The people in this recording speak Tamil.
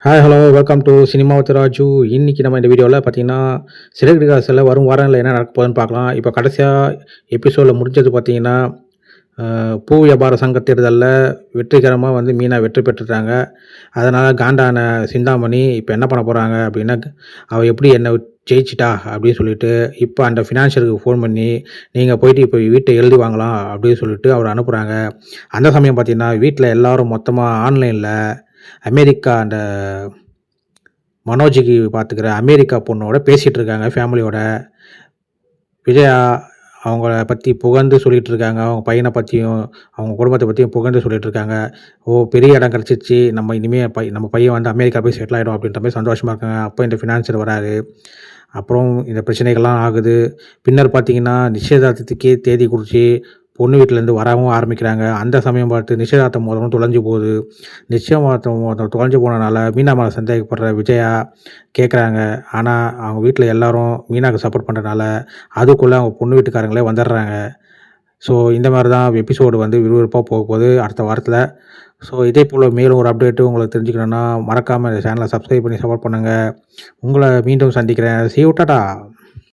Hi hello welcome to cinema with Raju. இன்னைக்கு நம்ம இந்த வீடியோவில் பார்த்தீங்கன்னா சிறகடி காசில் வரும் வாரங்களில் என்ன நடக்க போகுதுன்னு பார்க்கலாம். இப்போ கடைசியாக எபிசோடில் முடிஞ்சது பார்த்தீங்கன்னா பூ வியாபார சங்க தேர்தலில் வெற்றிகரமாக மீனா வெற்றி பெற்றுட்டாங்க. அதனால் காண்டான சிந்தாமணி இப்போ என்ன பண்ண போகிறாங்க அப்படின்னா, அவள் எப்படி என்ன ஜெயிச்சிட்டா அப்படின்னு சொல்லிட்டு இப்போ அந்த ஃபினான்ஷியலுக்கு ஃபோன் பண்ணி நீங்கள் போயிட்டு இப்போ வீட்டை எழுதி வாங்கலாம் அப்படின்னு சொல்லிட்டு அவர் அனுப்புகிறாங்க. அந்த சமயம் பார்த்தீங்கன்னா வீட்டில் எல்லோரும் மொத்தமாக ஆன்லைனில் அமெரிக்கா அந்த மனோஜுக்கு பார்த்துக்கிற அமெரிக்கா பொண்ணோட பேசிகிட்டு இருக்காங்க ஃபேமிலியோட. விஜயா அவங்கள பற்றி புகழ்ந்து சொல்லிகிட்டு இருக்காங்க. அவங்க பையனை பற்றியும் அவங்க குடும்பத்தை பற்றியும் புகழ்ந்து சொல்லிகிட்டு இருக்காங்க. பெரிய இடம் கிடச்சிச்சு, நம்ம இனிமேல் நம்ம பையன் அமெரிக்கா போய் செட்டில் ஆகிடும் அப்படின்ற மாதிரி சந்தோஷமாக இருக்காங்க. அப்போ இந்த ஃபினான்ஷியர் வராரு. அப்புறம் இந்த பிரச்சனைகள்லாம் ஆகுது. பின்னர் பார்த்திங்கன்னா நிச்சயதார்த்தத்துக்கே தேதி குறித்து பொண்ணு வீட்டிலேருந்து வரவும் ஆரம்பிக்கிறாங்க. அந்த சமயம் பார்த்து நிச்சயதார்த்தம் மோதிரம் தொலைஞ்சு போகுது. நிச்சயதார்த்தம் மோதிரம் தொலைஞ்சு போனனால மீனா மேலே சந்தேகப்படுற விஜயா கேட்குறாங்க. ஆனால் அவங்க வீட்டில் எல்லோரும் மீனாவுக்கு சப்போர்ட் பண்ணுறதுனால அதுக்குள்ளே அவங்க பொண்ணு வீட்டுக்காரங்களே வந்துடுறாங்க. ஸோ இந்த மாதிரி தான் எபிசோடு விறுவிறுப்பாக போக போகுது அடுத்த வாரத்தில். ஸோ இதே போல் மேலும் ஒரு அப்டேட்டு உங்களுக்கு தெரிஞ்சுக்கணுன்னா மறக்காமல் இந்த சேனலை சப்ஸ்கிரைப் பண்ணி சப்போர்ட் பண்ணுங்கள். உங்களை மீண்டும் சந்திக்கிறேன். See you, Tata.